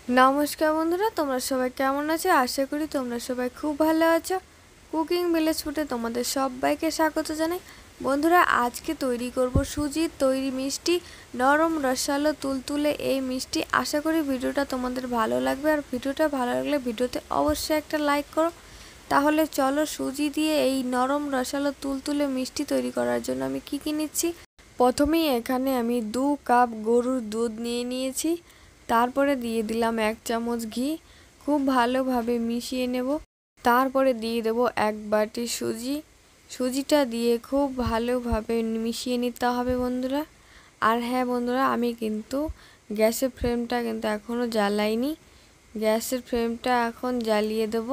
নমস্কার বন্ধুরা, তোমরা সবাই কেমন আছো? আশা করি তোমরা সবাই খুব ভালো আছো। কুকিং ভিলেজ ফুডে তোমাদের সবাইকে স্বাগত জানাই। বন্ধুরা, আজকে তৈরি করব সুজির তৈরি মিষ্টি, নরম রসালো তুলতুলে এই মিষ্টি। আশা করি ভিডিওটা তোমাদের ভালো লাগবে, আর ভিডিওটা ভালো লাগলে ভিডিওতে অবশ্যই একটা লাইক করো। তাহলে চলো সুজি দিয়ে এই নরম রসালো তুলতুলে মিষ্টি তৈরি করার জন্য আমি কি নিচ্ছি। প্রথমেই এখানে আমি 2 কাপ গরুর দুধ নিয়ে নিয়েছি। তারপরে দিয়ে দিলাম 1 চামচ ঘি, খুব ভালোভাবে মিশিয়ে নেব। তারপরে দিয়ে দেব 1 বাটি সুজি। সুজিটা দিয়ে খুব ভালোভাবে মিশিয়ে নিতে হবে বন্ধুরা। আর হ্যাঁ বন্ধুরা, আমি কিন্তু গ্যাসের ফ্লেমটা কিন্তু এখনও জ্বালাইনি। গ্যাসের ফ্লেমটা এখন জ্বালিয়ে দেব।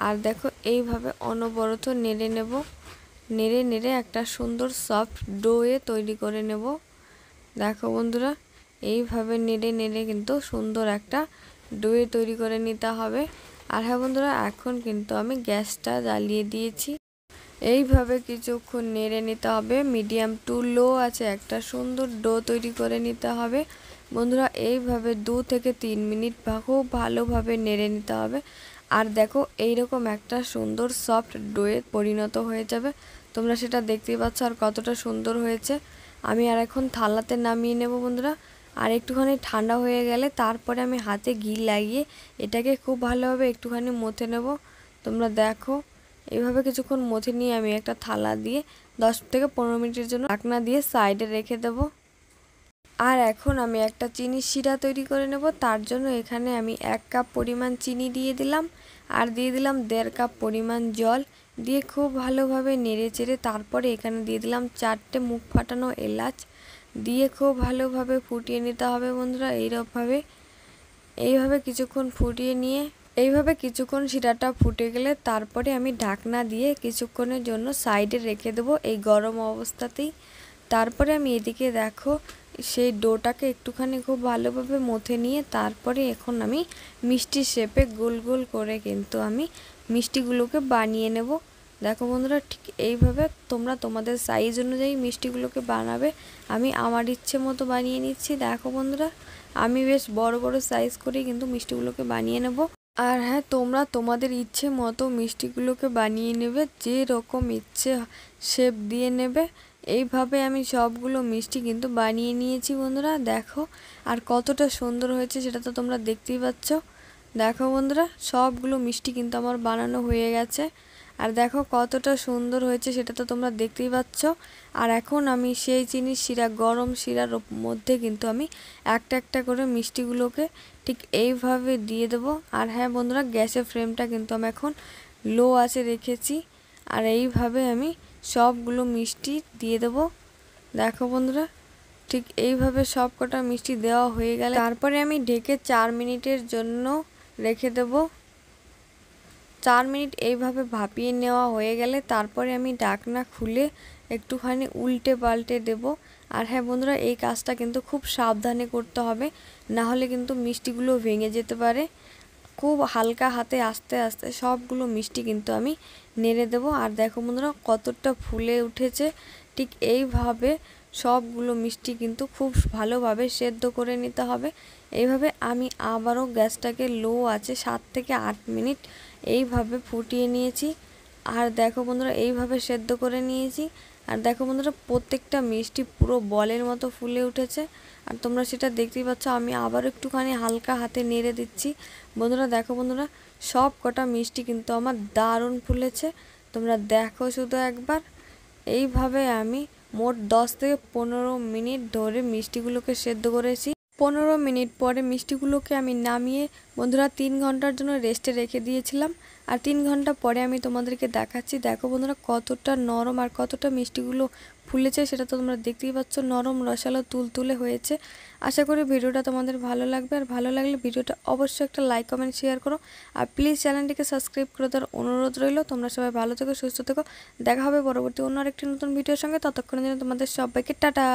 আর দেখো এইভাবে অনবরত নেড়ে নেব। নেড়ে নেড়ে একটা সুন্দর সফট ডোয়ে তৈরি করে নেব। দেখো বন্ধুরা, এইভাবে নেড়ে নেড়ে কিন্তু সুন্দর একটা ডোয়ে তৈরি করে নিতে হবে। আর হ্যাঁ বন্ধুরা, এখন কিন্তু আমি গ্যাসটা জ্বালিয়ে দিয়েছি। এইভাবে কিছুক্ষণ নেড়ে নিতে হবে। মিডিয়াম টু লো আছে একটা সুন্দর ডো তৈরি করে নিতে হবে বন্ধুরা। এইভাবে 2 থেকে 3 মিনিট খুব ভালোভাবে নেড়ে নিতে হবে। আর দেখো এইরকম একটা সুন্দর সফট ডোয়ে পরিণত হয়ে যাবে। তোমরা সেটা দেখতেই পাচ্ছ আর কতটা সুন্দর হয়েছে। আমি আর এখন থালাতে নামিয়ে নেব বন্ধুরা। আর একটুখানি ঠান্ডা হয়ে গেলে তারপরে আমি হাতে ঘি লাগিয়ে এটাকে খুব ভালোভাবে একটুখানি মথে নেব। তোমরা দেখো এইভাবে কিছুক্ষণ মথে নিয়ে আমি একটা থালা দিয়ে 10 থেকে 15 মিনিটের জন্য ঢাকনা দিয়ে সাইডে রেখে দেব। আর এখন আমি একটা চিনির শিরা তৈরি করে নেব। তার জন্য এখানে আমি 1 কাপ পরিমাণ চিনি দিয়ে দিলাম, আর দিয়ে দিলাম 1.5 কাপ পরিমাণ জল দিয়ে খুব ভালোভাবে নেড়ে চেড়ে তারপরে এখানে দিয়ে দিলাম 4টে মুখ ফাটানো এলাচ দিয়ে খুব ভালোভাবে ফুটিয়ে নিতে হবে বন্ধুরা। এইভাবে কিছুক্ষণ ফুটিয়ে নিয়ে এইভাবে কিছুক্ষণ শিরাটা ফুটে গেলে তারপরে আমি ঢাকনা দিয়ে কিছুক্ষণের জন্য সাইডে রেখে দেবো এই গরম অবস্থাতেই। তারপরে আমি এদিকে দেখো সেই ডোটাকে একটুখানি খুব ভালোভাবে মথে নিয়ে তারপরে এখন আমি মিষ্টি শেপে গোল গোল করে কিন্তু আমি মিষ্টিগুলোকে বানিয়ে নেব। দেখো বন্ধুরা, ঠিক এইভাবে তোমরা তোমাদের সাইজ অনুযায়ী মিষ্টিগুলোকে বানাবে। আমি আমার ইচ্ছে মতো বানিয়ে নিচ্ছি। দেখো বন্ধুরা, আমি বেশ বড় বড় সাইজ করেই কিন্তু মিষ্টিগুলোকে বানিয়ে নেব। আর হ্যাঁ, তোমরা তোমাদের ইচ্ছে মতো মিষ্টিগুলোকে বানিয়ে নেবে, যে রকম ইচ্ছে শেপ দিয়ে নেবে। এইভাবে আমি সবগুলো মিষ্টি কিন্তু বানিয়ে নিয়েছি বন্ধুরা। দেখো আর কতটা সুন্দর হয়েছে সেটা তো তোমরা দেখতেই পাচ্ছ। দেখো বন্ধুরা, সবগুলো মিষ্টি কিন্তু আমার বানানো হয়ে গেছে। আর দেখো কতটা সুন্দর হয়েছে সেটা তো তোমরা দেখতেই পাচ্ছ। আর এখন আমি সেই চিনির শিরা, গরম শিরার মধ্যে কিন্তু আমি একটা একটা করে মিষ্টিগুলোকে ঠিক এইভাবে দিয়ে দেবো। আর হ্যাঁ বন্ধুরা, গ্যাসের ফ্লেমটা কিন্তু আমি এখন লো আছে রেখেছি। আর এইভাবে আমি সবগুলো মিষ্টি দিয়ে দেবো। দেখো বন্ধুরা, ঠিক এইভাবে সব কটা মিষ্টি দেওয়া হয়ে গেলে তারপরে আমি ঢেকে 4 মিনিটের জন্য রেখে দেব। 4 মিনিট এইভাবে ভাপিয়ে নেওয়া হয়ে গেলে তারপরে আমি ঢাকনা খুলে একটুখানি উল্টে পাল্টে দেব। আর হ্যাঁ বন্ধুরা, এই কাজটা কিন্তু খুব সাবধানে করতে হবে, না হলে কিন্তু মিষ্টিগুলো ভেঙে যেতে পারে। খুব হালকা হাতে আস্তে আস্তে সবগুলো মিষ্টি কিন্তু আমি নেড়ে দেব। আর দেখো বন্ধুরা, কতটা ফুলে উঠেছে। ঠিক এইভাবে সবগুলো মিষ্টি কিন্তু খুব ভালোভাবে সেদ্ধ করে নিতে হবে। এইভাবে আমি আবারও গ্যাসটাকে লো আছে 7 থেকে 8 মিনিট এইভাবে ফুটিয়ে নিয়েছি। আর দেখো বন্ধুরা, এইভাবে সেদ্ধ করে নিয়েছি। আর দেখো বন্ধুরা, প্রত্যেকটা মিষ্টি পুরো বলের মতো ফুলে উঠেছে। আর তোমরা সেটা দেখতেই পাচ্ছ। আমি আবার একটুখানি হালকা হাতে নেড়ে দিচ্ছি বন্ধুরা। দেখো বন্ধুরা, সব কটা মিষ্টি কিন্তু আমার দারুণ ফুলেছে। তোমরা দেখো শুধু একবার। এইভাবে আমি মোট 10 থেকে 15 মিনিট ধরে মিষ্টিগুলোকে সেদ্ধ করেছি। 15 মিনিট পরে মিষ্টিগুলোকে আমি নামিয়ে বন্ধুরা 3 ঘন্টার জন্য রেস্টে রেখে দিয়েছিলাম। আর 3 ঘন্টা পরে আমি তোমাদেরকে দেখাচ্ছি। দেখো বন্ধুরা, কতটা নরম আর কতটা মিষ্টিগুলো ফুলেছে সেটা তো তোমরা দেখতেই পাচ্ছ। নরম রসালো তুলতুলে হয়েছে। আশা করি ভিডিওটা তোমাদের ভালো লাগবে। আর ভালো লাগলে ভিডিওটা অবশ্যই একটা লাইক কমেন্ট শেয়ার করো। আর প্লিজ চ্যানেলটিকে সাবস্ক্রাইব করে দেওয়ার অনুরোধ রইল। তোমরা সবাই ভালো থেকো, সুস্থ থেকো। দেখা হবে পরবর্তী অন্য আরেকটি নতুন ভিডিওর সঙ্গে। ততক্ষণের জন্য তোমাদের সবাইকে টাটা।